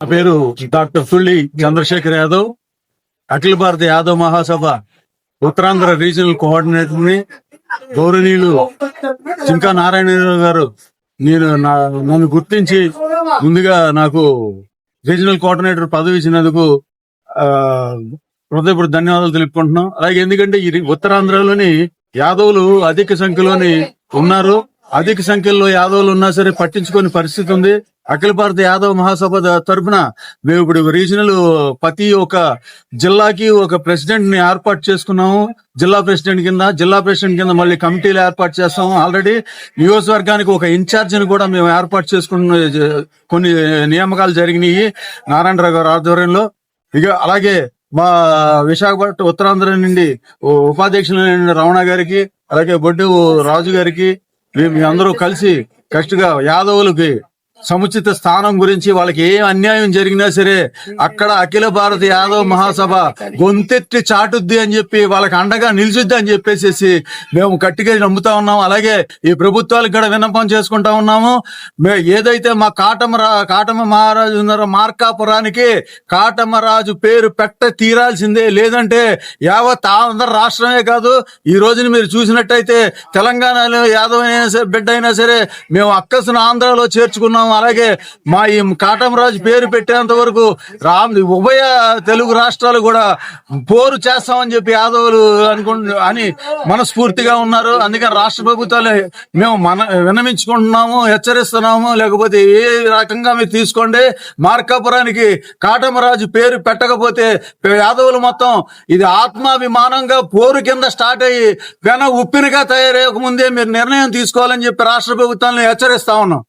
నా పేరు డాక్టర్ సుల్లి చంద్రశేఖర్ యాదవ్, అఖిల భారత యాదవ్ మహాసభ ఉత్తరాంధ్ర రీజనల్ కోఆర్డినేటర్ ని. గౌరవనీయులు చింకా నారాయణరావు గారు నన్ను గుర్తించి ముందుగా నాకు రీజనల్ కోఆర్డినేటర్ పదవి ఇచ్చినందుకు హృదయపూర్వక ధన్యవాదాలు తెలుపుకుంటున్నాం. అలాగే ఎందుకంటే ఈ ఉత్తరాంధ్రలోని యాదవులు అధిక సంఖ్యలోని ఉన్నారు. అధిక సంఖ్యలో యాదవులు ఉన్నా సరే పట్టించుకునే పరిస్థితి ఉంది. అఖిల భారత యాదవ్ మహాసభ తరఫున మేము ఇప్పుడు రీజనల్ ప్రతి ఒక్క జిల్లాకి ఒక ప్రెసిడెంట్ ని ఏర్పాటు చేసుకున్నాము. జిల్లా ప్రెసిడెంట్ కింద మళ్ళీ కమిటీలు ఏర్పాటు చేస్తాము. ఆల్రెడీ నియోజకవర్గానికి ఒక ఇన్ఛార్జ్ ని కూడా మేము ఏర్పాటు చేసుకున్న కొన్ని నియామకాలు జరిగినాయి నారాయణరావు గారి ఆధ్వర్యంలో. అలాగే మా విశాఖపట్నం ఉత్తరాంధ్ర నుండి ఉపాధ్యక్షులైన రమణ గారికి, అలాగే బొడ్డు రాజు గారికి మేము అందరూ కలిసి కష్టంగా యాదవులకి సముచిత స్థానం గురించి వాళ్ళకి ఏ అన్యాయం జరిగినా సరే అక్కడ అఖిల భారత యాదవ్ మహాసభ గొంతెత్తి చాటుద్ది అని చెప్పి వాళ్ళకి అండగా నిలిచిద్ది అని చెప్పేసి మేము గట్టిగా నమ్ముతా ఉన్నాము. అలాగే ఈ ప్రభుత్వాలకు కూడా విన్నపం చేసుకుంటా ఉన్నాము. ఏదైతే మా కాటమ మహారాజు ఉన్నారో మార్కాపురానికి కాటమరాజు పేరు తీరాల్సిందే, లేదంటే యావత్ ఆంధ్ర రాష్ట్రమే కాదు, ఈ రోజున మీరు చూసినట్టయితే తెలంగాణలో యాదవ్ అయినా సరే బిడ్డ అయినా సరే మేము అక్కసును ఆంధ్రాలో చేర్చుకున్నాము. అలాగే మా ఈ కాటమరాజు పేరు పెట్టేంత వరకు ఉభయ తెలుగు రాష్ట్రాలు కూడా పోరు చేస్తామని చెప్పి యాదవులు అని మనస్ఫూర్తిగా ఉన్నారు. అందుకని రాష్ట్ర ప్రభుత్వాలు మేము విన్నవించుకుంటున్నాము, హెచ్చరిస్తున్నాము. లేకపోతే ఏ రకంగా మీరు తీసుకోండి, మార్కాపురానికి కాటమరాజు పేరు పెట్టకపోతే యాదవులు మొత్తం ఇది ఆత్మాభిమానంగా పోరు కింద స్టార్ట్ అయ్యి ఉప్పినగా తయారయ్యక ముందే మీరు నిర్ణయం తీసుకోవాలని చెప్పి రాష్ట్ర ప్రభుత్వాలను హెచ్చరిస్తా ఉన్నాం.